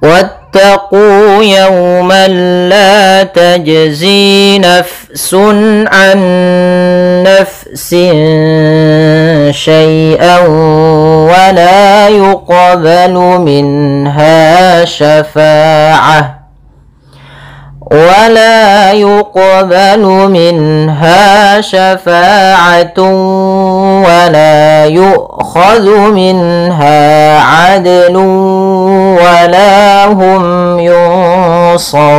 واتقوا يوما لا تجزي نفس عن نفس شيئا ولا يقبل منها شفاعة ولا يؤخذ منها عدل ولا هم ينصرون.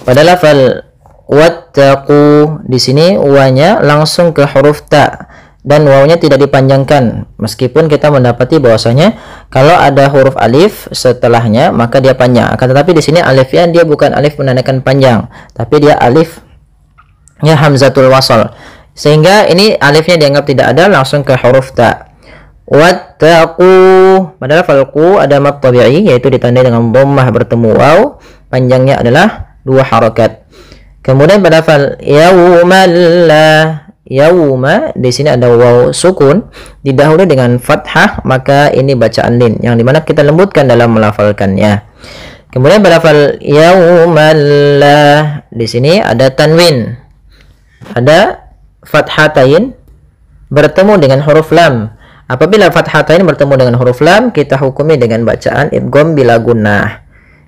Pada lafal wattaqu di sini wanya langsung ke huruf ta dan wawnya tidak dipanjangkan, meskipun kita mendapati bahwasanya kalau ada huruf alif setelahnya maka dia panjang. Akan tetapi di sini alifnya dia bukan alif menandakan panjang, tapi dia alifnya hamzatul wasal, sehingga ini alifnya dianggap tidak ada, langsung ke huruf ta. Wattaqu, padahal falqu ada mad tabi'i yaitu ditandai dengan dhammah bertemu waw, panjangnya adalah 2 harakat. Kemudian pada fal yauma di sini ada waw sukun didahului dengan fathah, maka ini bacaan lin yang dimana kita lembutkan dalam melafalkannya. Kemudian pada fal yaumallah di sini ada tanwin, ada fathatain bertemu dengan huruf lam. Apabila fathatain bertemu dengan huruf lam, kita hukumi dengan bacaan idgham bila gunnah.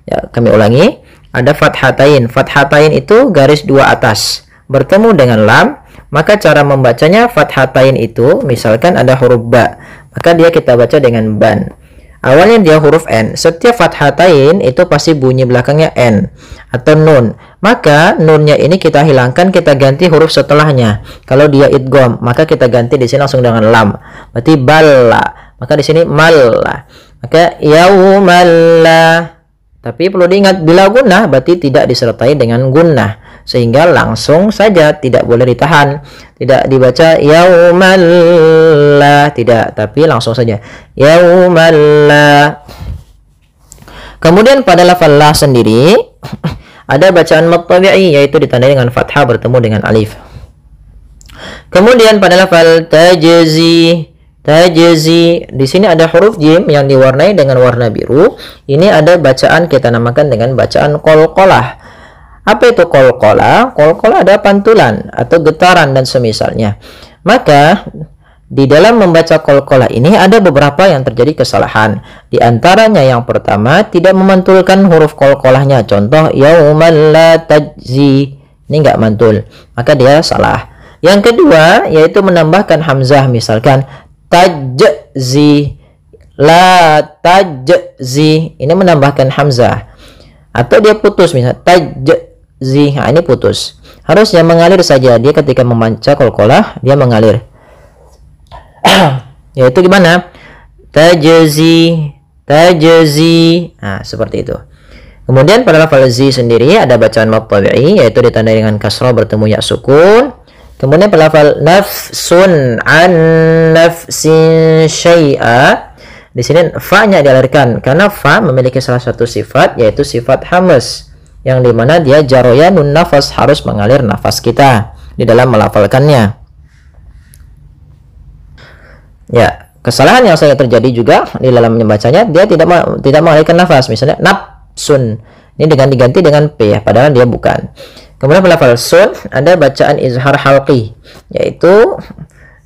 Ya, kami ulangi. Ada fathatain. Fathatain itu garis 2 atas bertemu dengan lam, maka cara membacanya fathatain itu misalkan ada huruf ba, maka dia kita baca dengan ban. Awalnya dia huruf n. Setiap fathatain itu pasti bunyi belakangnya n atau nun. Maka nunnya ini kita hilangkan, kita ganti huruf setelahnya. Kalau dia idgham, maka kita ganti di sini langsung dengan lam. Berarti balla. Maka di sini malla. Maka yaumalla. Tapi perlu diingat bila gunnah berarti tidak disertai dengan gunnah, sehingga langsung saja, tidak boleh ditahan, tidak dibaca yaumalla, tidak, tapi langsung saja yaumalla. Kemudian pada lafal la sendiri ada bacaan mad tabi'i yaitu ditandai dengan fathah bertemu dengan alif. Kemudian pada lafal tajzi di sini ada huruf jim yang diwarnai dengan warna biru. Ini ada bacaan kita namakan dengan bacaan qalqalah. Apa itu qalqalah? Qalqalah ada pantulan atau getaran dan semisalnya. Maka di dalam membaca qalqalah ini ada beberapa yang terjadi kesalahan. Di antaranya yang pertama, tidak memantulkan huruf qalqalahnya. Contoh yaumal la tajzi, ini enggak mantul, maka dia salah. Yang kedua yaitu menambahkan hamzah, misalkan tajzi, la tajzi, ini menambahkan hamzah, atau dia putus, misalnya tajzi, nah ini putus. Harusnya mengalir saja, dia ketika membaca qalqalah dia mengalir. Yaitu gimana? Tajzi, nah seperti itu. Kemudian pada lafal zi sendiri ada bacaan mad tabi'i yaitu ditandai dengan kasrah bertemu ya sukun. Kemudian pada lafal nafsun an nafsin syai'a, di sini fa-nya dialirkan karena fa memiliki salah satu sifat yaitu sifat hamas, yang dimana dia jaroyanun nafas, harus mengalir nafas kita di dalam melafalkannya. Ya, kesalahan yang saya terjadi juga di dalam membacanya, dia tidak mengalirkan nafas, misalnya nafsun, ini dengan diganti dengan p, padahal dia bukan. Kemudian pada lafal sun ada bacaan izhar halqi, yaitu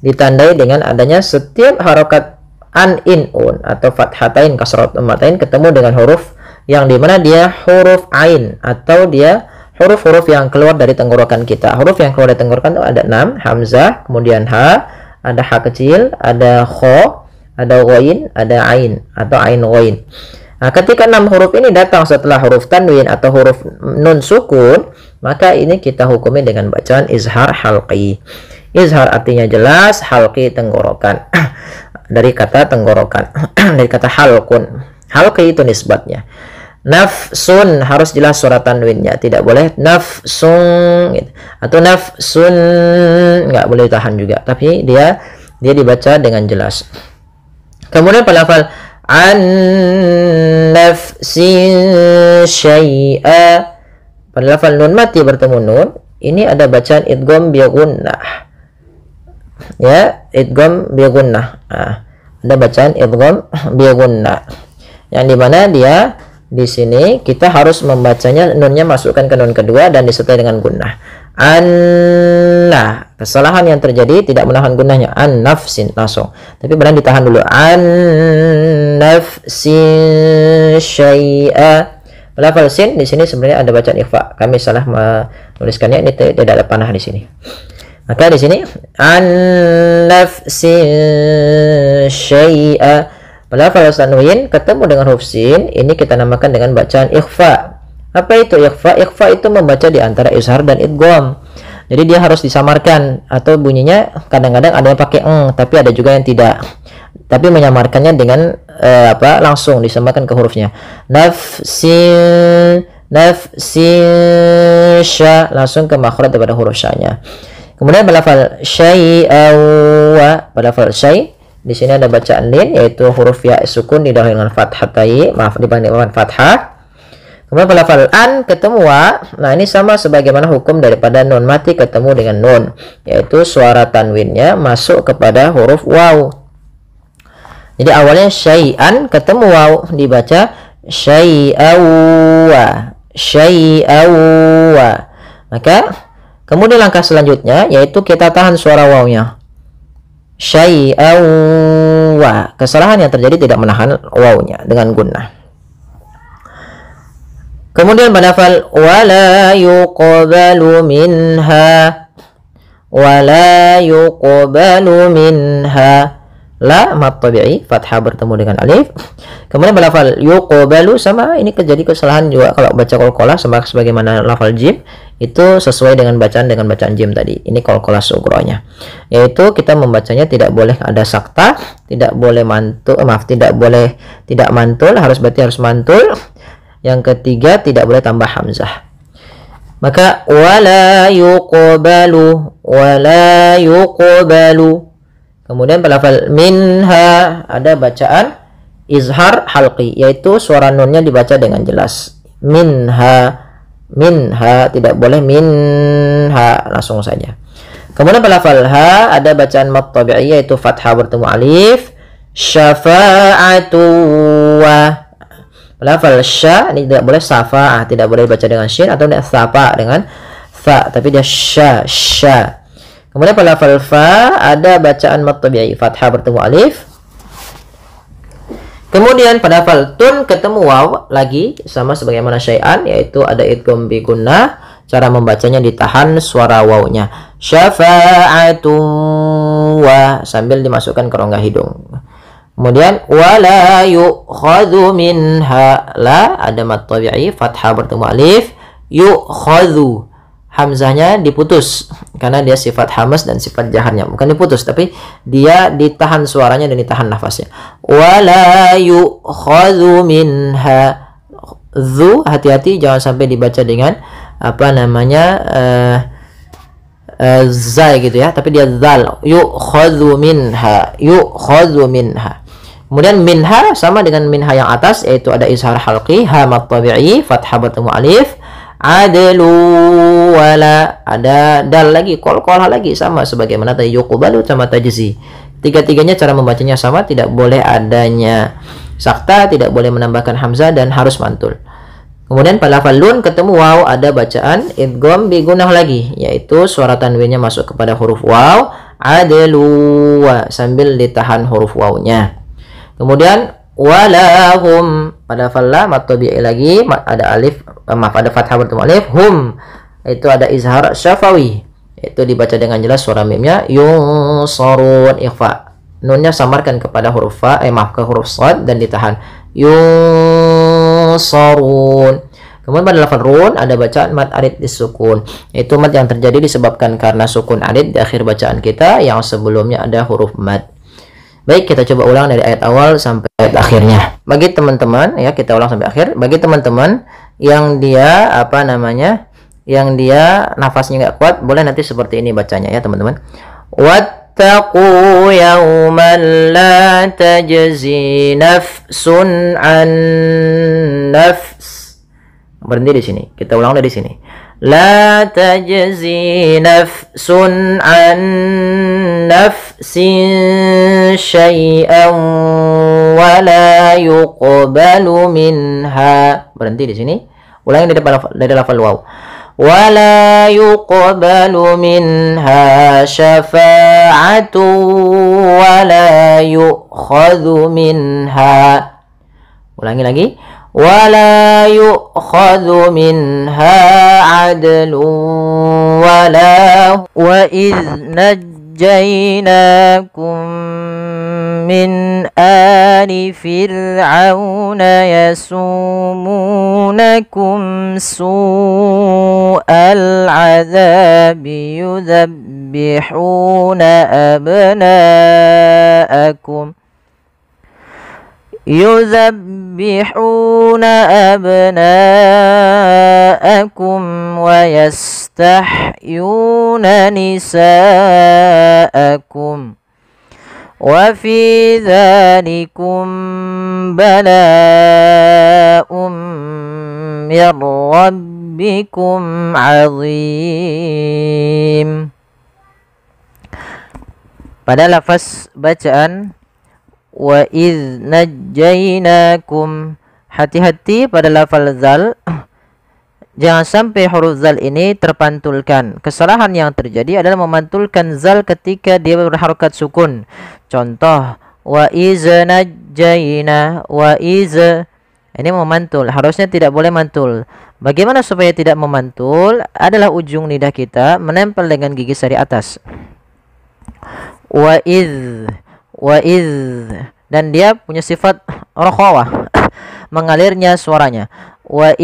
ditandai dengan adanya setiap harokat an, in, un atau fathatain, kasrat, ummatain ketemu dengan huruf yang dimana dia huruf ain atau dia huruf-huruf yang keluar dari tenggorokan kita. Huruf yang keluar dari tenggorokan itu ada 6, hamzah, kemudian ha, ada ha kecil, ada kho, ada ghain, ada ain atau ain ghain. Nah, ketika 6 huruf ini datang setelah huruf tanwin atau huruf nun sukun, maka ini kita hukumi dengan bacaan izhar halqi. Izhar artinya jelas, halqi tenggorokan. Dari kata tenggorokan, dari kata halqun. Halqi itu nisbatnya. Nafsun harus jelas suara tanwinnya, tidak boleh nafsun gitu. Atau nafsun, nggak boleh tahan juga, tapi dia dibaca dengan jelas. Kemudian pada lafal an nafsin syai'a, pada lafal nun mati bertemu nun, ini ada bacaan idgham bi gunnah. Ya, idgham bi gunnah. Nah, ada bacaan idgham bi gunnah, yang dimana dia di sini kita harus membacanya nunnya masukkan ke nun kedua dan disertai dengan gunnah. Nah, kesalahan yang terjadi tidak menahan gunnahnya, an nafsin langsung, tapi benar ditahan dulu, an nafsin syai'a. Lafal sin di sini sebenarnya ada bacaan ikhfa, kami salah menuliskannya, ini tidak ada panah di sini. Maka di sini an nafsin syai'a, lafal tanwin ketemu dengan huruf sin, ini kita namakan dengan bacaan ikhfa. Apa itu ikhfa? Ikhfa itu membaca di antara izhar dan idgham. Jadi dia harus disamarkan, atau bunyinya kadang-kadang ada yang pakai tapi ada juga yang tidak. Tapi menyamarkannya dengan langsung disamarkan ke hurufnya. Nafsin, nafsin sya, langsung ke makhraj daripada huruf sya-nya. Kemudian pada lafal syai'a wa, pada lafal syai' di sini ada bacaan lin, yaitu huruf ya sukun didahului dengan fathatai, dibandingkan fathah. Kemudian pada lafal an ketemu wa, nah ini sama sebagaimana hukum daripada nun mati ketemu dengan nun, yaitu suara tanwinnya masuk kepada huruf waw. Jadi awalnya syai'an ketemu waw, dibaca syai'awa, syai'awa. Maka kemudian langkah selanjutnya yaitu kita tahan suara wawnya, syai'awa. Kesalahan yang terjadi tidak menahan wawnya dengan gunnah. Kemudian pada lafal wala yuqbalu minha, wala yuqbalu minha, la mat tabi'i fathah bertemu dengan alif. Kemudian pada lafal yuqbalu sama, ini terjadi kesalahan juga kalau baca qalqalah sama sebagaimana lafal jim, itu sesuai dengan bacaan jim tadi. Ini qalqalah sughronya, yaitu kita membacanya tidak boleh ada sakta, tidak boleh mantul, tidak mantul, berarti harus mantul. Yang ketiga tidak boleh tambah hamzah. Maka wala yuqbalu, wala yuqbalu. Kemudian pada lafal minha ada bacaan izhar halqi, yaitu suara nunnya dibaca dengan jelas. Minha, minha, tidak boleh minha, langsung saja. Kemudian pada lafal ha ada bacaan mat tabi'i, yaitu fathah bertemu alif. Syafa'atu wa, lafal sya ini tidak boleh safa'ah, tidak boleh baca dengan shin atau dengan sapa dengan fa, tapi dia sya, sya. Kemudian pada lafal fa ada bacaan mat tabi'i, fathah bertemu alif. Kemudian pada lafal tun ketemu waw lagi sama sebagaimana syai'an, yaitu ada idgham bi gunnah, cara membacanya ditahan suara wawnya, syafa'atu wa, sambil dimasukkan ke rongga hidung. Kemudian wala yu'khadhu minha, la ada mat tabi'i, fathah bertemu alif. Yu'khadhu, hamzahnya diputus karena dia sifat hamas dan sifat jaharnya, bukan diputus tapi dia ditahan suaranya dan ditahan nafasnya. Wala yu'khadhu minha, dzu hati-hati jangan sampai dibaca dengan zai gitu ya, tapi dia zal. Yu'khadhu minha, yu'khadhu minha. Kemudian minha sama dengan minha yang atas, yaitu ada izhar halqi, ha mat tabi'i, fathah bertemu alif. Adlu wala, ada dal lagi, qalqalah lagi, sama sebagaimana tadi yuqbalu sama tajzi. Tiga-tiganya cara membacanya sama, tidak boleh adanya sakta, tidak boleh menambahkan hamzah, dan harus mantul. Kemudian pada lafal lun ketemu waw ada bacaan idgham bi gunnah lagi, yaitu suara tanwinnya masuk kepada huruf waw. Adlu wa, sambil ditahan huruf wawnya. Kemudian walahum pada lafal lam mat tabi'i lagi ada alif, ada fathah bertemu alif. Hum itu ada izhar syafawi, itu dibaca dengan jelas suara mimnya. Yunsarun ikhfa, nunnya samarkan kepada huruf fa, ke huruf shad dan ditahan. Yunsarun. Kemudian pada lafal run ada bacaan mat arid disukun, yaitu mat yang terjadi disebabkan karena sukun arid di akhir bacaan kita yang sebelumnya ada huruf mad. Baik, kita coba ulang dari ayat awal sampai ayat akhirnya. Bagi teman-teman ya, kita ulang sampai akhir. Bagi teman-teman yang dia yang dia nafasnya nggak kuat, boleh nanti seperti ini bacanya ya teman-teman. Wattaqu yawman la tajzi nafsun an nafs. Berhenti di sini. Kita ulang dari sini. La tajzi nafsun an nafs nafsin syai'an wa la yuqbalu minha. Berhenti di sini. Ulangi dari lafal waw. Wa la yuqbalu minha syafa'atu wa la yu'khadhu minha. Ulangi lagi. ولا يؤخذ منها عدل وإذ نجيناكم من آل فرعون يسومونكم سوء العذاب يذبحون أبناءكم ويستحيون نساءكم وفي ذلكم بلاء من ربكم عظيم. Pada lafaz bacaan wa idz najjainakum, hati-hati pada lafal zal, jangan sampai huruf zal ini terpantulkan. Kesalahan yang terjadi adalah memantulkan zal ketika dia berharokat sukun. Contoh wa iz najjaina, wa iz, ini memantul, harusnya tidak boleh mantul. Bagaimana supaya tidak memantul? Adalah ujung lidah kita menempel dengan gigi sari atas. Wa iz, dan dia punya sifat rakhawah, mengalirnya suaranya. Wa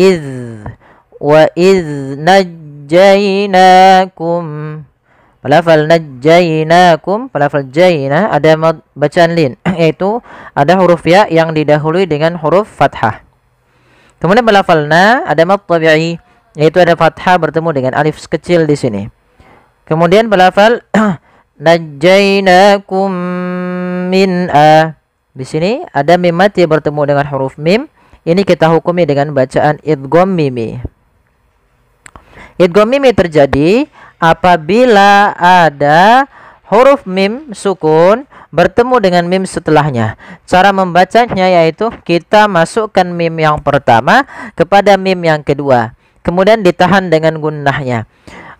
iz najjainakum, lafal najjainakum, lafal jaina ada bacaan lin, yaitu ada huruf ya yang didahului dengan huruf fathah. Kemudian lafal na ada mad tabi'i, yaitu ada fathah bertemu dengan alif kecil di sini. Kemudian lafal najjainakum min a, di sini ada mim mati bertemu dengan huruf mim. Ini kita hukumi dengan bacaan idgham mimi. Idgham mimi terjadi apabila ada huruf mim sukun bertemu dengan mim setelahnya. Cara membacanya yaitu kita masukkan mim yang pertama kepada mim yang kedua, kemudian ditahan dengan gunnahnya.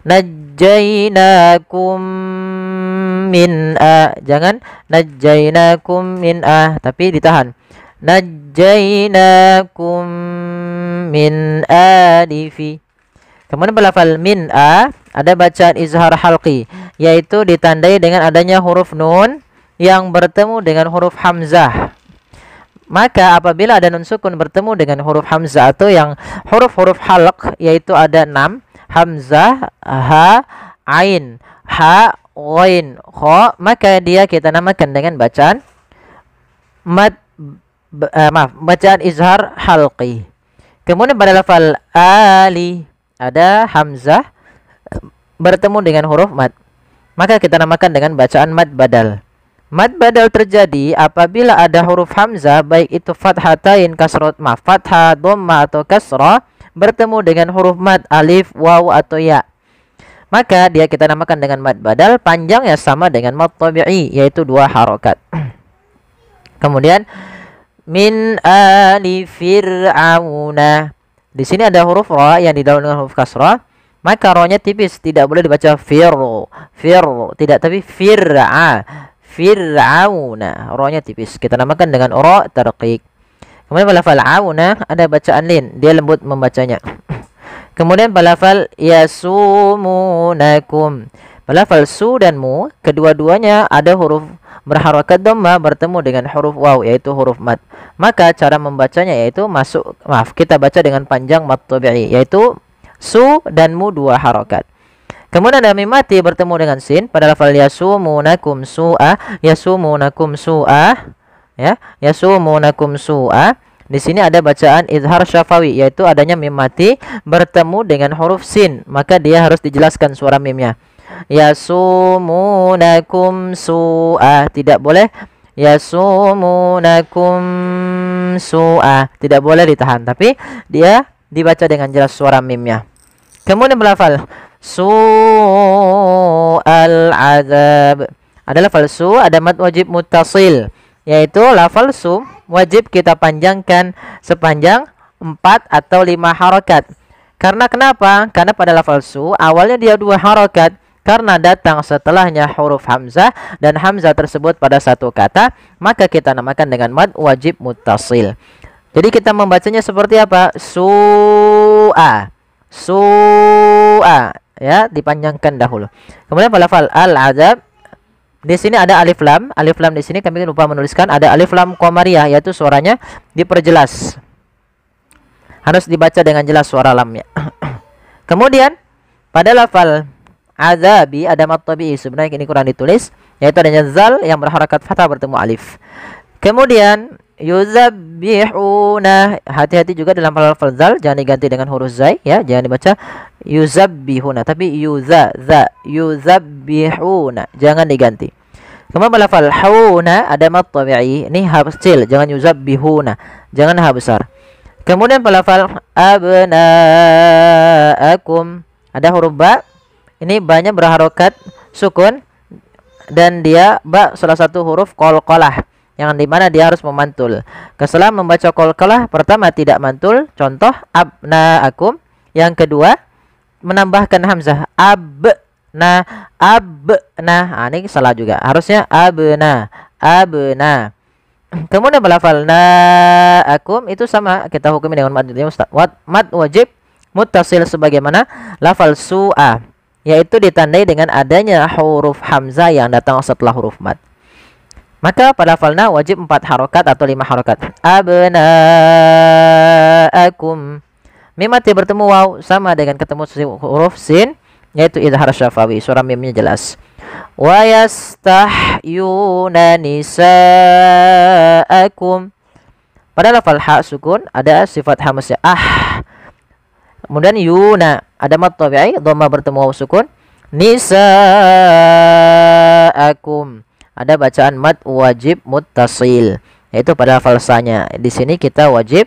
Najjainakum min a, jangan najjainakum min a, tapi ditahan. Najjainakum min alifi. Kemudian lafal min a ada bacaan izhar halqi, yaitu ditandai dengan adanya huruf nun yang bertemu dengan huruf hamzah. Maka apabila ada nun sukun bertemu dengan huruf hamzah atau yang huruf-huruf halq, yaitu ada 6, hamzah, ha, ain, ha, ghain, kha, maka dia kita namakan dengan bacaan bacaan izhar halqi. Kemudian pada lafal ali ada hamzah bertemu dengan huruf mad, maka kita namakan dengan bacaan mad badal. Mad badal terjadi apabila ada huruf hamzah, baik itu fathatain, kasrah, fathah, dhamma atau kasrah, bertemu dengan huruf mad, alif, waw atau ya. Maka dia kita namakan dengan mad badal, panjangnya sama dengan mad tabi'i, yaitu 2 harokat. Kemudian min ali fir'auna, di sini ada huruf ra yang didahului dengan huruf kasrah, maka ra-nya tipis, tidak boleh dibaca tidak, tapi fir'auna, ra-nya tipis, kita namakan dengan ra tarqiq. Kemudian lafal auna ada bacaan lin, dia lembut membacanya. Kemudian lafal yasumunakum, lafal su dan mu, kedua-duanya ada huruf berharakat dhamma bertemu dengan huruf waw, yaitu huruf mad. Maka cara membacanya yaitu kita baca dengan panjang mad tabi'i, yaitu su dan mu 2 harakat. Kemudian ada mim mati bertemu dengan sin pada lafal yasumunakum su'a, yasumunakum su'a, ya, yasumunakum su'a. Di sini ada bacaan izhar syafawi, yaitu adanya mim mati bertemu dengan huruf sin, maka dia harus dijelaskan suara mimnya. Yasumunakum su'a, tidak boleh yasumunakum su'a, tidak boleh ditahan, tapi dia dibaca dengan jelas suara mimnya. Kemudian melafal su'al azab, Ada lafal su, ada mad wajib muttasil, yaitu lafal su wajib kita panjangkan sepanjang 4 atau 5 harokat. Karena kenapa? Karena pada lafal su awalnya dia 2 harokat, karena datang setelahnya huruf hamzah dan hamzah tersebut pada satu kata, maka kita namakan dengan mad wajib muttasil. Jadi kita membacanya seperti apa? Su'a. Su'a, ya, dipanjangkan dahulu. Kemudian pada lafal al-azab, di sini ada alif lam. Alif lam di sini kami lupa menuliskan, ada alif lam qamariyah, yaitu suaranya diperjelas. Harus dibaca dengan jelas suara lamnya. Kemudian pada lafal azabi ada mad tabi'i, sebenarnya ini kurang ditulis, yaitu adanya zal yang berharakat fathah bertemu alif. Kemudian yuzabbihuna, hati-hati juga dalam lafal zal, jangan diganti dengan huruf zai, ya, jangan dibaca yuzabbihuna, tapi yuzabbihuna, jangan diganti. Kemudian lafal hauna ada mad tabi'i, ini ha kecil, jangan yuzabbihuna, jangan ha besar. Kemudian lafal abnaakum ada huruf ba, ini banyak berharokat sukun dan dia ba salah satu huruf qalqalah, yang dimana dia harus memantul. Kesalahan membaca qalqalah, pertama tidak mantul, contoh abnaakum. Yang kedua menambahkan hamzah abna. Nah, ini salah juga, harusnya abna. Kemudian lafal naakum itu sama, kita hukumi dengan mad wajib muttasil sebagaimana lafal su'a, yaitu ditandai dengan adanya huruf hamzah yang datang setelah huruf mad. Maka pada lafalna wajib 4 harokat atau 5 harokat. Abnaakum. Mim mati bertemu waw sama dengan ketemu huruf sin, yaitu idhar syafawi, suara mimnya jelas. Wa yastahyuna nisaakum. Pada lafal ha sukun ada sifat hamasnya Kemudian yuna ada mad tabi'i, dhamma bertemu waw sukun. Nisaakum ada bacaan mad wajib muttasil, yaitu pada lafal sa-nya. Di sini kita wajib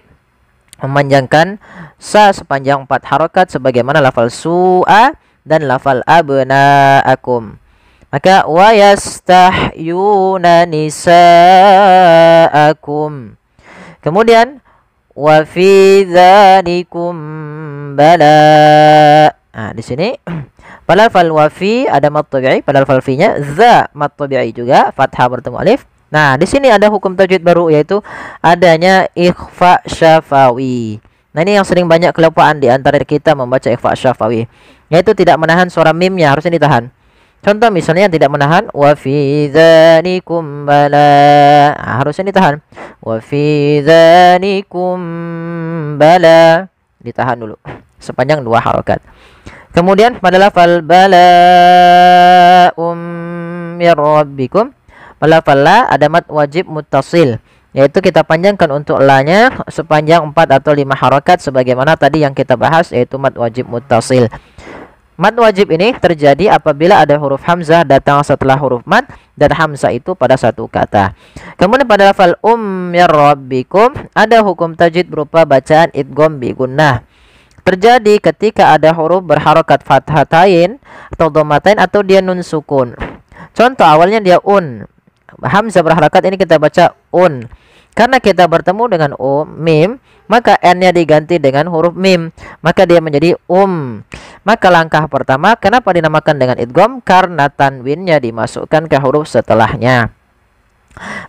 memanjangkan sa sepanjang 4 harokat sebagaimana lafal su'a dan lafal abnaakum. Maka wa yastahyuna nisaakum. Kemudian wa fi dzalikum bala. Nah, di sini pada lafal wafi ada mad tabi'i, pada lafal fi-nya za mad tabi'i juga, fathah bertemu alif. Nah, di sini ada hukum tajwid baru, yaitu adanya ikhfa syafawi. Nah, ini yang sering banyak kelupaan di antara kita membaca ikhfa syafawi, yaitu tidak menahan suara mimnya, harusnya ditahan. Contoh misalnya yang tidak menahan wa fi dzalikum bala. Nah, harusnya ditahan. Wa fi dzalikum bala. Ditahan dulu sepanjang 2 harokat. Kemudian pada lafal bala'um mir rabbikum, pada lafal la ada mad wajib muttasil, yaitu kita panjangkan untuk la-nya sepanjang 4 atau 5 harokat sebagaimana tadi yang kita bahas, yaitu mad wajib muttasil. Mad wajib ini terjadi apabila ada huruf hamzah datang setelah huruf mad dan hamzah itu pada satu kata. Kemudian pada lafal mir rabbikum ada hukum tajwid berupa bacaan idgham bi gunnah. Terjadi ketika ada huruf berharokat fathatain atau dhammatain atau dia nun sukun. Contoh awalnya dia hamzah berharakat, ini kita baca un. Karena kita bertemu dengan mim, maka n-nya diganti dengan huruf mim, maka dia menjadi Maka langkah pertama, kenapa dinamakan dengan idgham? Karena tanwinnya dimasukkan ke huruf setelahnya.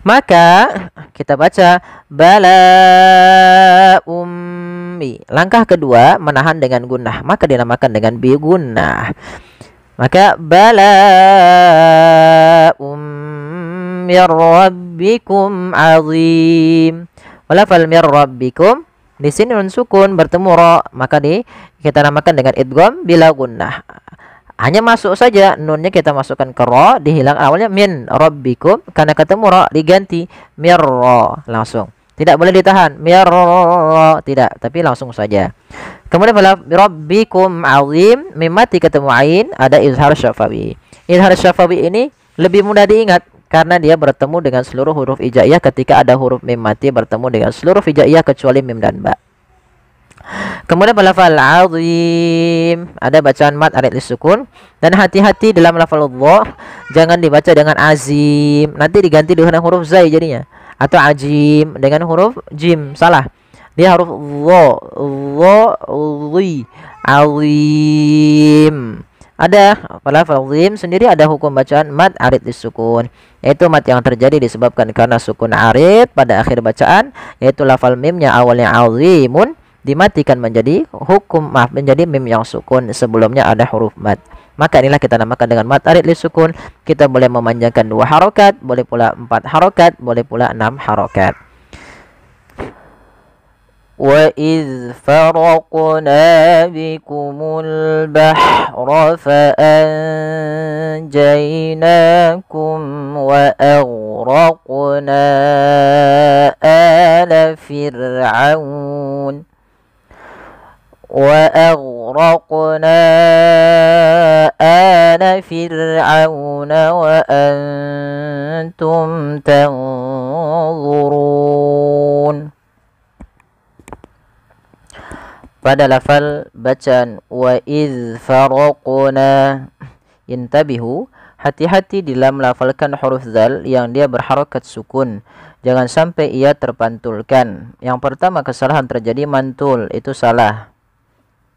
Maka kita baca bala ummi. Langkah kedua menahan dengan gunnah, maka dinamakan dengan bi gunnah. Maka bala ummi rabbikum azim. Walafal mir rabbikum, di sini nun sukun bertemu ra, maka kita namakan dengan idgham bila gunnah. Hanya masuk saja nunnya kita masukkan ke ra, dihilang awalnya min rabbikum, karena ketemu ra diganti mir ra langsung. Tidak boleh ditahan mir ra, tidak, tapi langsung saja. Kemudian pada rabbikum azim, mim mati ketemu ain, ada izhar syafawi. Izhar syafawi ini lebih mudah diingat karena dia bertemu dengan seluruh huruf hijaiyah ketika ada huruf mim mati bertemu dengan seluruh hijaiyah kecuali mim dan ba. Kemudian pada lafal azim ada bacaan mat arid lisukun, dan hati-hati dalam lafal dha jangan dibaca dengan azim, nanti diganti dengan huruf zai jadinya, atau ajim dengan huruf jim, salah. Dia huruf dha, azim. Ada pada lafal azim sendiri ada hukum bacaan mat arid lisukun, yaitu mat yang terjadi disebabkan karena sukun arid pada akhir bacaan, yaitu lafal mimnya awalnya azimun dimatikan menjadi menjadi mim yang sukun, sebelumnya ada huruf mat. Maka inilah kita namakan dengan mat arid lisukun. Kita boleh memanjangkan 2 harokat, boleh pula 4 harokat, boleh pula 6 harokat. Wa idh faraqna bikumul bahra fa anjaynakum wa aghraqna ala fir'aun وأغرقنا آل فرعون وأنتم تنظرون. Pada lafal bacaan wa idz faraqna, intabihu, hati-hati dalam melafalkan huruf zal yang dia berharakat sukun, jangan sampai ia terpantulkan. Yang pertama kesalahan terjadi mantul, itu salah,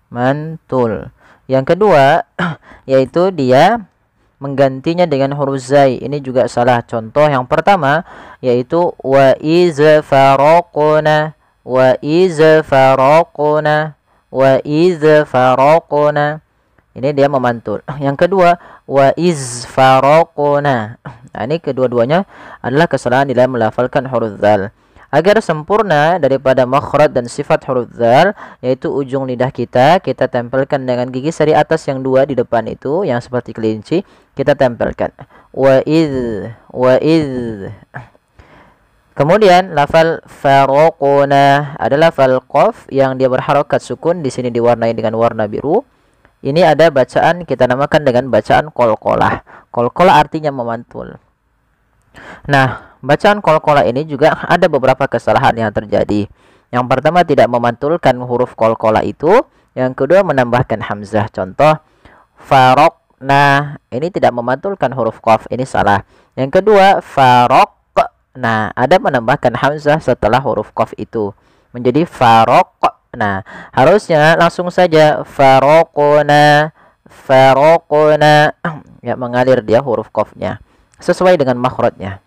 mantul. Yang kedua yaitu dia menggantinya dengan huruf zai, ini juga salah. Contoh yang pertama yaitu wa iz faraqna, wa iz faraqna, wa iz faraqna, ini dia memantul. Yang kedua wa iz faraqna, nah, ini kedua-duanya adalah kesalahan dalam melafalkan huruf zal. Agar sempurna daripada makhraj dan sifat huruf zal, yaitu ujung lidah kita tempelkan dengan gigi sari atas yang 2 di depan itu, yang seperti kelinci, kita tempelkan. Wa idz, wa idz. Kemudian lafal faraqna adalah lafal qaf yang dia berharakat sukun, di sini diwarnai dengan warna biru. Ini ada bacaan kita namakan dengan bacaan qalqalah. Qalqalah artinya memantul. Nah, bacaan qalqalah ini juga ada beberapa kesalahan yang terjadi. Yang pertama tidak memantulkan huruf qalqalah itu, yang kedua menambahkan hamzah. Contoh faraqna, ini tidak memantulkan huruf qaf, ini salah. Yang kedua faraqna, ada menambahkan hamzah setelah huruf qaf itu menjadi faraqna. Harusnya langsung saja faraqna, faraqna, ya, mengalir dia huruf qafnya sesuai dengan makhrajnya.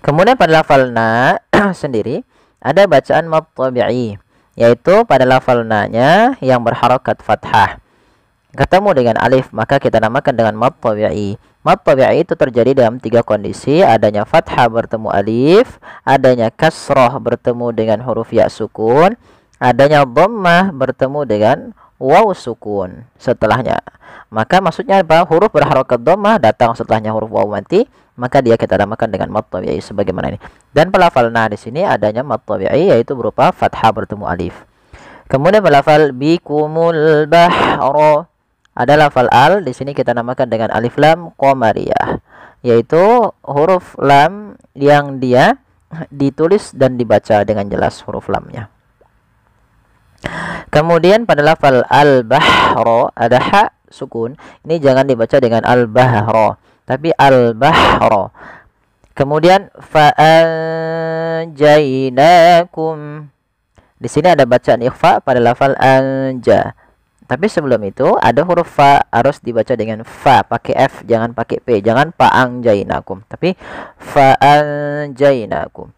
Kemudian pada lafal na sendiri ada bacaan mad tabi'i, yaitu pada lafal na-nya yang berharakat fathah ketemu dengan alif, maka kita namakan dengan mad tabi'i. Mad tabi'i itu terjadi dalam 3 kondisi: adanya fathah bertemu alif, adanya kasrah bertemu dengan huruf ya sukun, adanya dhammah bertemu dengan waw sukun setelahnya. Maka maksudnya apa? Huruf berharakat dhammah datang setelahnya huruf waw mati, maka dia kita namakan dengan mad tabi'i sebagaimana ini. Dan pelafal na di sini adanya mad tabi'i, yaitu berupa fathah bertemu alif. Kemudian pelafal bikumul bahra, ada lafal al, di sini kita namakan dengan alif lam qamariyah, yaitu huruf lam yang dia ditulis dan dibaca dengan jelas huruf lamnya. Kemudian pada lafal al-bahra ada ha sukun, ini jangan dibaca dengan al-bahra tapi al-bahra. Kemudian fa'anjainakum, di sini ada bacaan ikhfa pada lafal anja, tapi sebelum itu ada huruf fa, harus dibaca dengan fa pakai f, jangan pakai p, jangan fa'anjainakum tapi fa'anjainakum.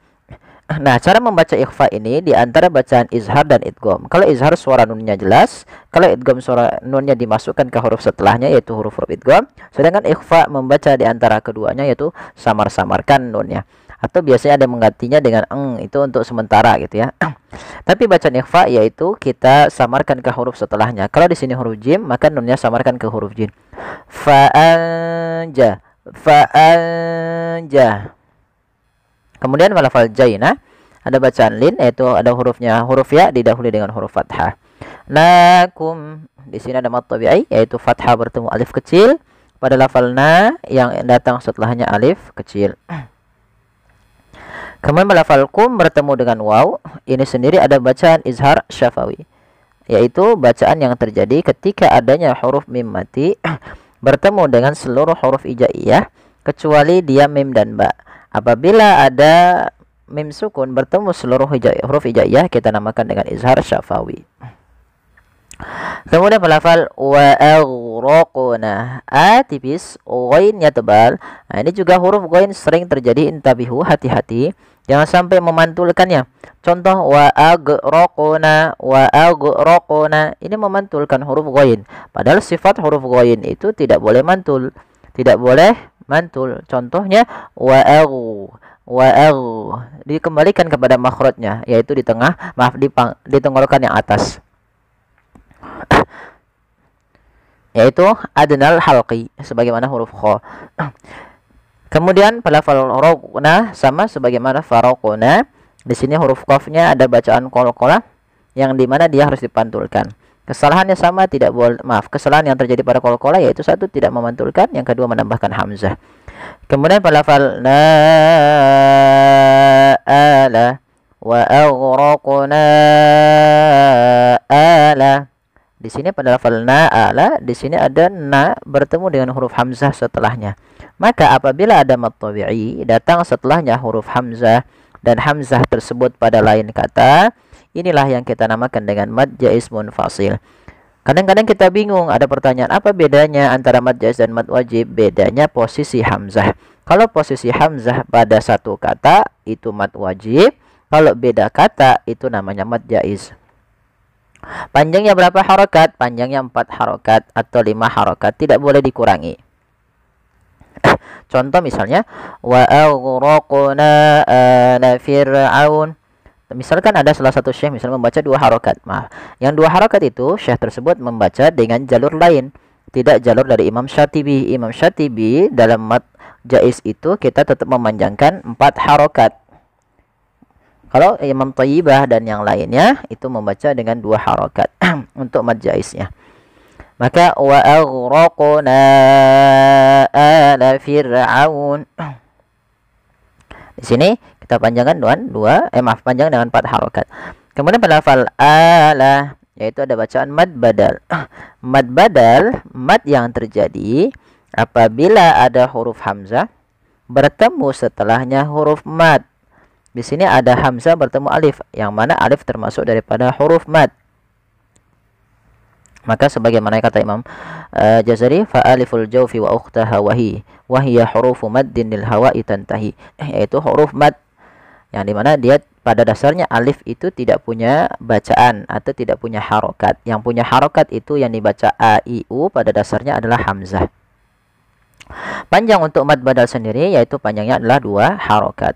Nah, cara membaca ikhfa ini di antara bacaan izhar dan idgham. Kalau izhar suara nunnya jelas, kalau idgham suara nunnya dimasukkan ke huruf setelahnya, yaitu huruf-huruf idgham. Sedangkan ikhfa membaca di antara keduanya, yaitu samar-samarkan nunnya. Atau biasanya ada menggantinya dengan eng, itu untuk sementara gitu ya. Tapi bacaan ikhfa yaitu kita samarkan ke huruf setelahnya. Kalau di sini huruf jim, maka nunnya samarkan ke huruf jim. Fa'anja, fa'anja. Kemudian lafal jaina ada bacaan lin, yaitu ada hurufnya huruf ya didahului dengan huruf fathah. Nakum, di sini ada mad tabi'i, yaitu fathah bertemu alif kecil pada lafal na yang datang setelahnya alif kecil. Kemudian lafal kum bertemu dengan waw, ini sendiri ada bacaan izhar syafawi, yaitu bacaan yang terjadi ketika adanya huruf mim mati bertemu dengan seluruh huruf hijaiyah kecuali dia mim dan ba. Apabila ada mim sukun bertemu seluruh huruf hijaiyah, kita namakan dengan izhar syafawi. Kemudian pelafal wa aghraqna, a tipis, ghainnya tebal. Nah, ini juga huruf ghain sering terjadi, intabihu, hati-hati jangan sampai memantulkannya. Contoh wa aghraqna, ini memantulkan huruf ghain. Padahal sifat huruf ghain itu tidak boleh mantul. Tidak boleh mantul. Contohnya wa dikembalikan kepada makhrajnya, yaitu di tengah, di tenggorokan yang atas. Yaitu adnal halqi sebagaimana huruf kha. Kemudian pelafal raqna sama sebagaimana faraqna. Di sini huruf qafnya ada bacaan qalqalah yang dimana dia harus dipantulkan. Kesalahannya sama, kesalahan yang terjadi pada qalqalah yaitu satu, tidak memantulkan, yang kedua menambahkan hamzah. Kemudian pelafal na ala wa aghraqna ala. Di sini pada lafal na'ala, di sini ada na bertemu dengan huruf hamzah setelahnya. Maka apabila ada mad tabi'i datang setelahnya huruf hamzah dan hamzah tersebut pada lain kata, inilah yang kita namakan dengan mad jaiz munfasil. Kadang-kadang kita bingung, ada pertanyaan, apa bedanya antara mad jaiz dan mad wajib? Bedanya posisi hamzah. Kalau posisi hamzah pada satu kata itu mad wajib, kalau beda kata itu namanya mad jaiz. Panjangnya berapa harokat? Panjangnya 4 harokat atau 5 harokat, tidak boleh dikurangi. Contoh misalnya wa aghraqna ala fir'aun. Misalkan ada salah satu syekh misalnya membaca 2 harokat. Yang 2 harokat itu syekh tersebut membaca dengan jalur lain, tidak jalur dari Imam Syatibi. Imam Syatibi dalam mad jaiz itu kita tetap memanjangkan 4 harokat. Kalau Imam Thayyibah dan yang lainnya itu membaca dengan 2 harokat untuk mad jaiznya. Maka wa aghraqna ala fir'aun. Di sini kita panjangkan panjang dengan 4 harokat. Kemudian pada lafal ala yaitu ada bacaan mad badal. Mad badal, mad yang terjadi apabila ada huruf hamzah bertemu setelahnya huruf mad. Di sini ada hamzah bertemu alif, yang mana alif termasuk daripada huruf mad. Maka sebagaimana kata Imam Jazari, fa aliful jawfi wa ukhtaha wa hiya hurufu maddin lil hawa'i tantahi, yaitu huruf mad yang dimana dia pada dasarnya alif itu tidak punya bacaan atau tidak punya harokat. Yang punya harokat itu yang dibaca a i u pada dasarnya adalah hamzah. Panjang untuk mad badal sendiri yaitu panjangnya adalah 2 harokat.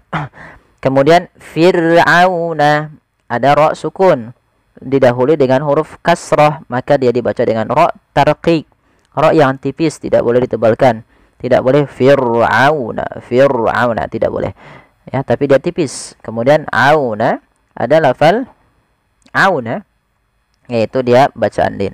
Kemudian fir'auna ada ra sukun didahului dengan huruf kasrah, maka dia dibaca dengan ra tarqiq, ra yang tipis, tidak boleh ditebalkan. Tidak boleh fir'auna, tidak boleh. Ya, tapi dia tipis. Kemudian auna ada lafal auna yaitu dia bacaan din.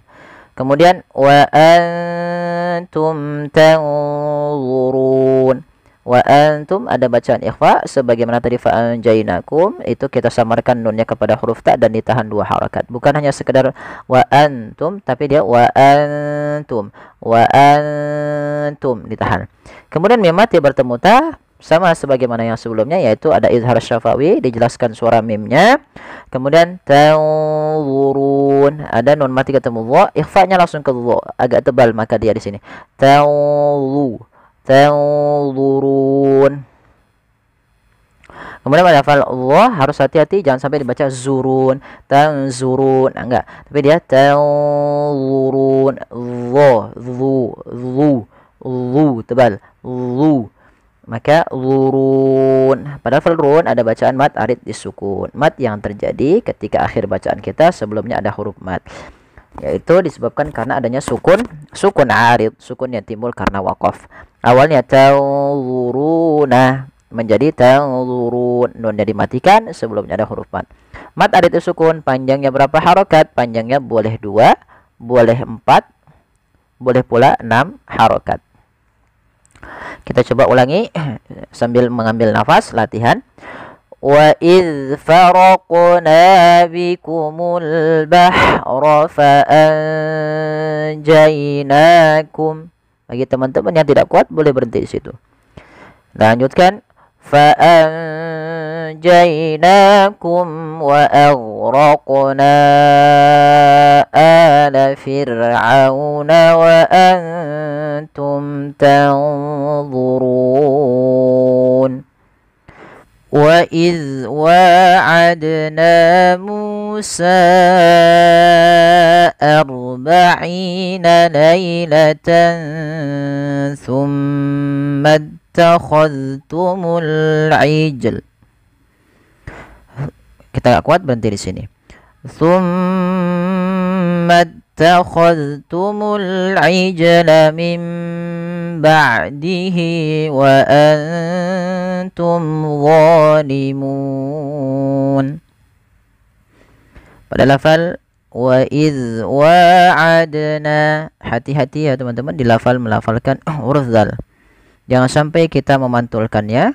Kemudian wa antum tanzurun. Wa antum ada bacaan ikhfa sebagaimana tadi fa anjainakum, itu kita samarkan nunnya kepada huruf ta dan ditahan 2 harakat. Bukan hanya sekedar wa antum, tapi dia wa antum ditahan. Kemudian mim mati bertemu ta sama sebagaimana yang sebelumnya, yaitu ada izhar syafawi, dijelaskan suara mimnya. Kemudian tanzurun ada nun mati ketemu dha, ikhfa-nya langsung ke dha, agak tebal, maka dia di sini tanzurun. Kemudian pada lafal Allah harus hati-hati, jangan sampai dibaca zurun, tanzurun, enggak, tapi dia tanzurun, zu tebal, zu, maka zurun. Pada lafal run ada bacaan mad arid disukun, mad yang terjadi ketika akhir bacaan kita sebelumnya ada huruf mad, yaitu disebabkan karena adanya sukun arid, sukun yang timbul karena waqaf. Awalnya tanzuruna menjadi tanzurun, nunnya dimatikan sebelumnya ada huruf mad. Mad arid sukun, panjangnya berapa harokat? Panjangnya boleh 2, boleh 4, boleh pula 6 harokat. Kita coba ulangi sambil mengambil nafas, latihan. وإذ فرقنا بكم البحر فأنجيناكم. Bagi teman-teman yang tidak kuat boleh berhenti di situ. Lanjutkan. فأنجيناكم وأغرقنا آل فرعون وأنتم تنظرون. وإذ واعدنا موسى 40 ليلة ثم اتخذتمul ijl. Kita gak kuat, berhenti di sini. Thumma اتخذتمul ijla min ba'dihi wa antum zalimun. Pada lafal wa idz wa'adna, hati-hati ya teman-teman di lafal melafalkan huruf zal. Jangan sampai kita memantulkannya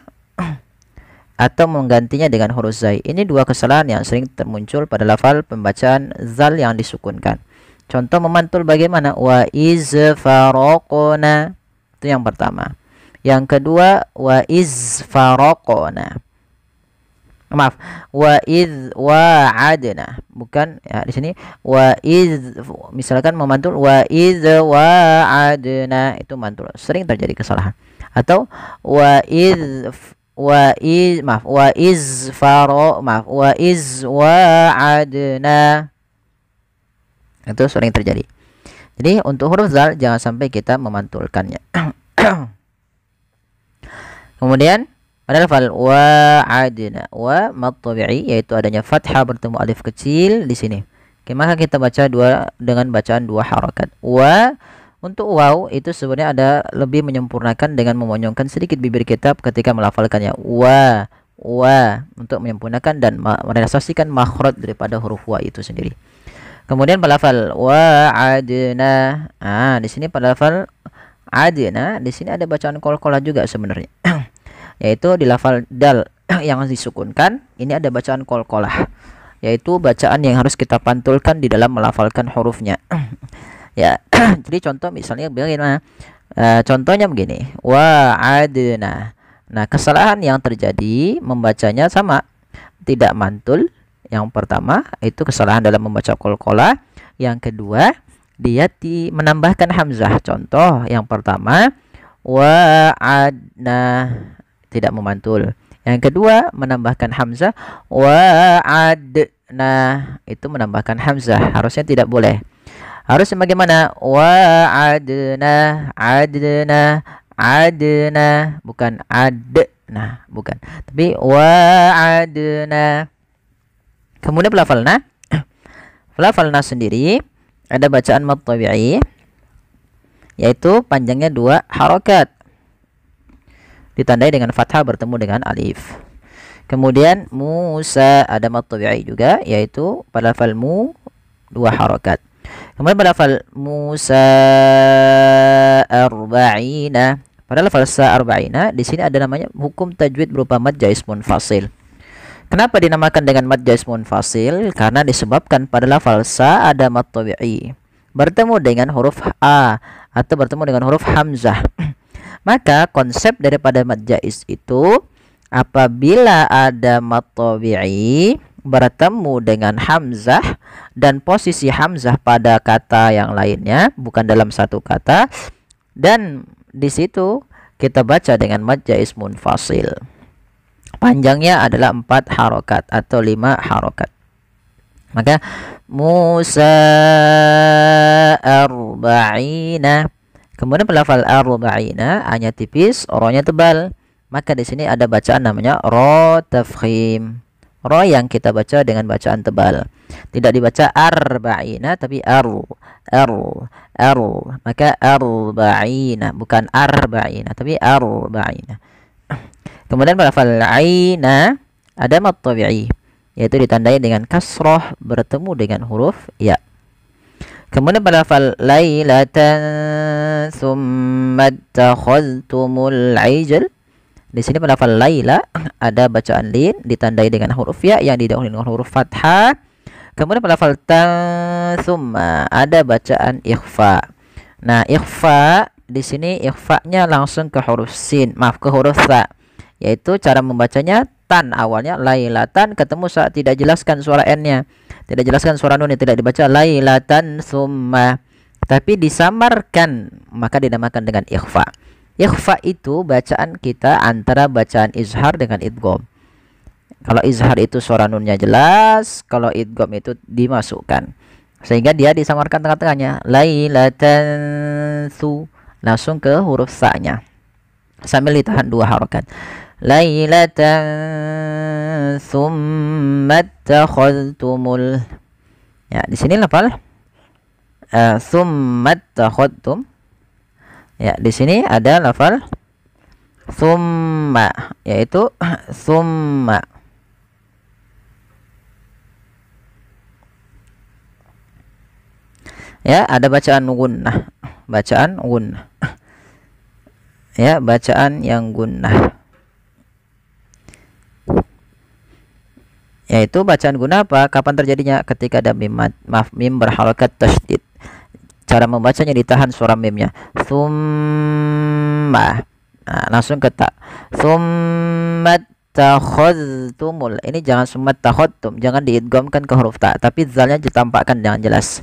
atau menggantinya dengan huruf zai. Ini dua kesalahan yang sering termuncul pada lafal pembacaan zal yang disukunkan. Contoh memantul bagaimana? Wa iz faraqna. Itu yang pertama. Yang kedua wa iz faraqna. Maaf, wa iz wa'adna. Bukan ya di sini wa iz, misalkan memantul wa iz wa'adna, itu mantul. Sering terjadi kesalahan. Atau wa iz wa'adna, itu sering terjadi. Jadi untuk huruf zal jangan sampai kita memantulkannya. Kemudian pada lafal wa'adna, wa mad tabi'i, yaitu adanya fathah bertemu alif kecil di sini. Oke, maka kita baca dengan bacaan dua harakat. Wa, untuk waw itu sebenarnya ada lebih menyempurnakan dengan memonyongkan sedikit bibir kita ketika melafalkannya. Wa untuk menyempurnakan dan merealisasikan makhraj daripada huruf wa itu sendiri. Kemudian pada lafal wa'adna, di sini pada lafal adna, di sini ada bacaan qalqalah juga sebenarnya. Yaitu di lafal dal yang disukunkan, ini ada bacaan qalqalah, yaitu bacaan yang harus kita pantulkan di dalam melafalkan hurufnya. Ya, jadi contoh misalnya bagaimana? Contohnya begini, wa'adna. Nah, kesalahan yang terjadi membacanya sama, tidak mantul. Yang pertama itu kesalahan dalam membaca qalqalah. Yang kedua, dia menambahkan hamzah. Contoh yang pertama, wa'adna, tidak memantul. Yang kedua, menambahkan hamzah, wa'adna, itu menambahkan hamzah. Harusnya tidak boleh. Harusnya bagaimana? Wa'adna, adna, bukan adna, bukan. Tapi wa'adna. Kemudian pelafalna. Pelafalna sendiri ada bacaan mad tabi'i, yaitu panjangnya dua harakat, ditandai dengan fathah bertemu dengan alif. Kemudian Musa ada mad tabi'i juga, yaitu pada lafal mu dua harakat. Kemudian pada lafal Musa arba'ina, pada lafal sa arba'ina di sini ada namanya hukum tajwid berupa mad jaiz munfasil. Kenapa dinamakan dengan mad jaiz munfasil? Karena disebabkan pada lafal sa ada mad tabi'i bertemu dengan huruf a atau bertemu dengan huruf hamzah. Maka konsep daripada mad jaiz itu, apabila ada mad tabi'i bertemu dengan hamzah dan posisi hamzah pada kata yang lainnya, bukan dalam satu kata, dan di situ kita baca dengan mad jaiz munfasil. Panjangnya adalah 4 harokat atau 5 harokat. Maka Musa arba'ina. Kemudian pelafal arba'ina hanya tipis, rohnya tebal. Maka di sini ada bacaan namanya ro tafkhim. Ro yang kita baca dengan bacaan tebal. Tidak dibaca arba'ina tapi aru. Maka arba'ina, bukan arba'ina tapi arba'ina. Kemudian pada lafal aina ada mad tabi'i, yaitu ditandai dengan kasrah bertemu dengan huruf ya. Kemudian pada lafal lailatan tsumma takhadtumul ijl Di sini pada lafal laila ada bacaan lin ditandai dengan huruf ya yang didahului dengan huruf fathah. Kemudian pada lafal ta summa ada bacaan ikhfa. Nah, ikhfa di sini ikhfa-nya langsung ke huruf sin, maaf ke huruf sa. Yaitu cara membacanya tan awalnya lailatan, ketemu saat tidak jelaskan suara n-nya. Tidak jelaskan suara nun, tidak dibaca lailatan summa. Tapi disamarkan, maka dinamakan dengan ikhfa. Ikhfa itu bacaan kita antara bacaan izhar dengan idgham. Kalau izhar itu suara nunnya jelas, kalau idgham itu dimasukkan. Sehingga dia disamarkan tengah-tengahnya. Lailatan su, langsung ke huruf sa-nya. Sambil ditahan 2 harokat. Lailatan summa takhadtumul. Ya, di sini lafal summa takhadtum. Ya, di sini ada lafal summa, yaitu summa. Ya, ada bacaan gunnah, bacaan gunnah. Ya, bacaan yang gunnah. Yaitu bacaan gunnah apa? Kapan terjadinya? Ketika ada mim, mim berharakat tasydid. Cara membacanya ditahan suara mimnya. Summa. Nah, langsung ke ta. Summa takhadtumul. Ini jangan summa takhadtum, jangan diidghamkan ke huruf ta, tapi zalnya ditampakkan dengan jelas.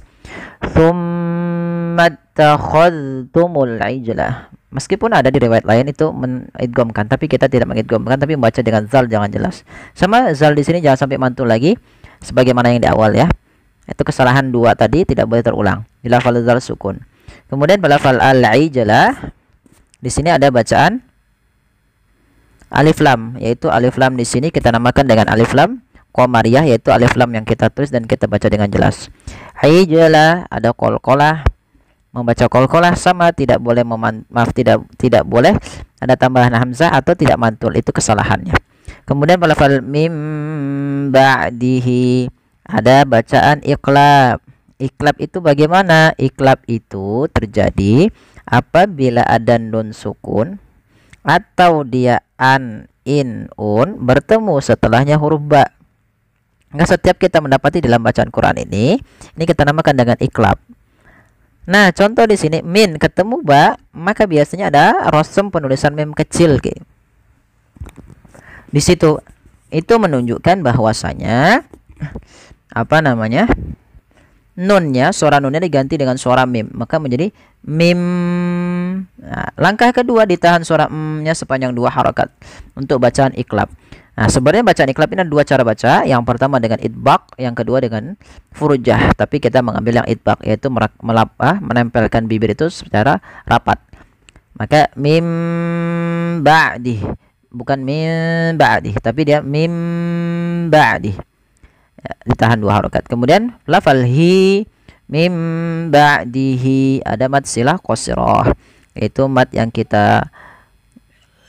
Summa takhadtumul ijlah. Meskipun ada di riwayat lain itu mengidghamkan, tapi kita tidak mengidghamkan, tapi membaca dengan zal jangan jelas. Sama zal di sini jangan sampai mantul lagi sebagaimana yang di awal ya. Itu kesalahan 2 tadi tidak boleh terulang di lafal zal sukun. Kemudian pada lafal al-ijalah di sini ada bacaan alif lam, yaitu alif lam di sini kita namakan dengan alif lam qamariyah, yaitu alif lam yang kita tulis dan kita baca dengan jelas. Ijalah ada qalqalah, membaca qalqalah sama tidak boleh tidak boleh ada tambahan hamzah atau tidak mantul, itu kesalahannya. Kemudian pada lafal mim ba'dihi ada bacaan iqlab. Iqlab itu bagaimana? Iqlab itu terjadi apabila ada nun sukun atau dia an, in, un bertemu setelahnya huruf ba. Maka setiap kita mendapati dalam bacaan Quran ini kita namakan dengan iqlab. Nah, contoh di sini min ketemu ba, maka biasanya ada rosem penulisan mim kecil gitu. Di situ itu menunjukkan bahwasanya apa namanya, nunnya, suara nunnya diganti dengan suara mim, maka menjadi mim. Nah, langkah kedua ditahan suara m-nya sepanjang 2 harakat untuk bacaan iqlab. Nah, sebenarnya bacaan iqlab ini ada 2 cara baca. Yang pertama dengan idbaq, yang kedua dengan furujah. Tapi kita mengambil yang idbaq, yaitu menempelkan bibir itu secara rapat. Maka mim ba'di, bukan mim ba'di, tapi dia mim ba'di. Ya, ditahan 2 harokat. Kemudian lafal hi mim ba'dihi ada mad silah qasirah, yaitu mad yang kita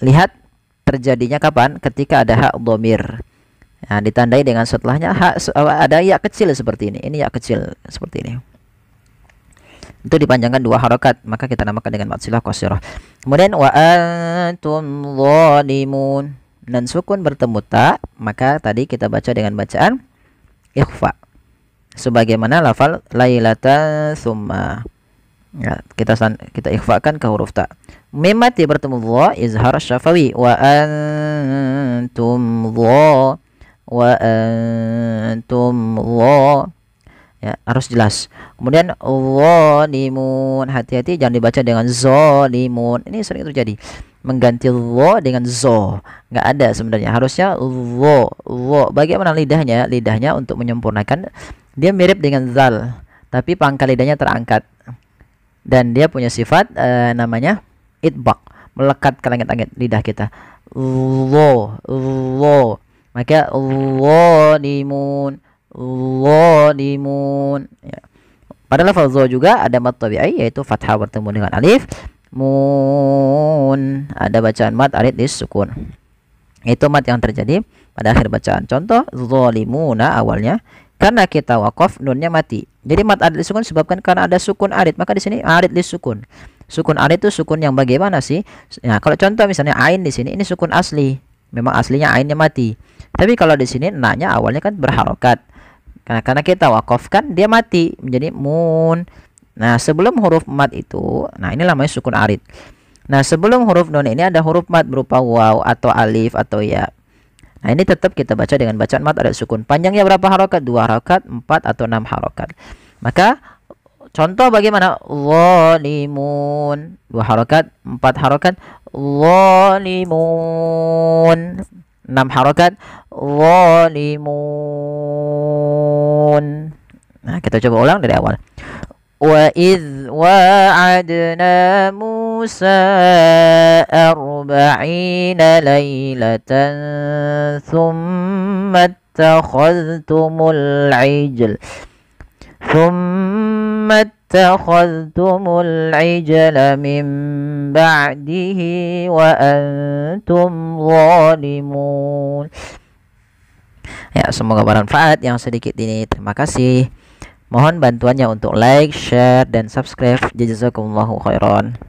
lihat terjadinya kapan? Ketika ada hak dhamir. Nah, ditandai dengan setelahnya ada ya kecil seperti ini. Ini ya kecil seperti ini. Itu dipanjangkan 2 harokat, maka kita namakan dengan mad silah qasirah. Kemudian wa antum zalimun, dan sukun bertemu ta, maka tadi kita baca dengan bacaan ikhfa sebagaimana lafal lailata summa. Ya, kita ikhfakan ke huruf ta. Mim mati bertemu dha, izhar syafawi wa antum dha, wa antum dha. Ya, harus jelas. Kemudian zalimun, hati-hati jangan dibaca dengan zalimun. Ini sering terjadi, mengganti lo dengan zo. Nggak ada sebenarnya, harusnya lo. Bagaimana lidahnya? Lidahnya untuk menyempurnakan, dia mirip dengan zal, tapi pangkal lidahnya terangkat, dan dia punya sifat namanya idbaq, melekat ke langit-langit lidah kita. Lo. Maka zalimun. Ya. Pada lafaz zo juga ada mad tabi'i, yaitu fathah bertemu dengan alif. Mun ada bacaan mad arid disukun. Itu mad yang terjadi pada akhir bacaan. Contoh zalimuna awalnya karena kita waqaf nunnya mati. Jadi mad arid disukun disebabkan karena ada sukun arid, maka di sini arid disukun. Sukun arid itu sukun yang bagaimana sih? Nah, kalau contoh misalnya ain di sini, ini sukun asli. Memang aslinya ainnya mati. Tapi kalau di sini na-nya awalnya kan berharokat. Karena kita wakafkan dia mati menjadi mun. Nah, sebelum huruf mat itu, nah ini namanya sukun arid. Nah, sebelum huruf nun ini ada huruf mat berupa waw atau alif atau ya. Nah, ini tetap kita baca dengan bacaan mat ada sukun. Panjangnya berapa harokat? 2 harokat, 4 atau 6 harokat. Maka contoh bagaimana? Zalimun 2 harokat, 4 harokat. Zalimun 6 harokat. Zalimun. Nah, kita coba ulang dari awal. وَإِذْ وَاعَدْنَا مُوسَى 40 لَيْلَةً ثُمَّ اتَّخَذْتُمُ الْعِجْلَ مِنْ بَعْدِهِ وَأَنْتُمْ ظَالِمُونَ. Ya, semoga bermanfaat yang sedikit ini. Terima kasih. Mohon bantuannya untuk like, share, dan subscribe. Jazakumullahu khairan.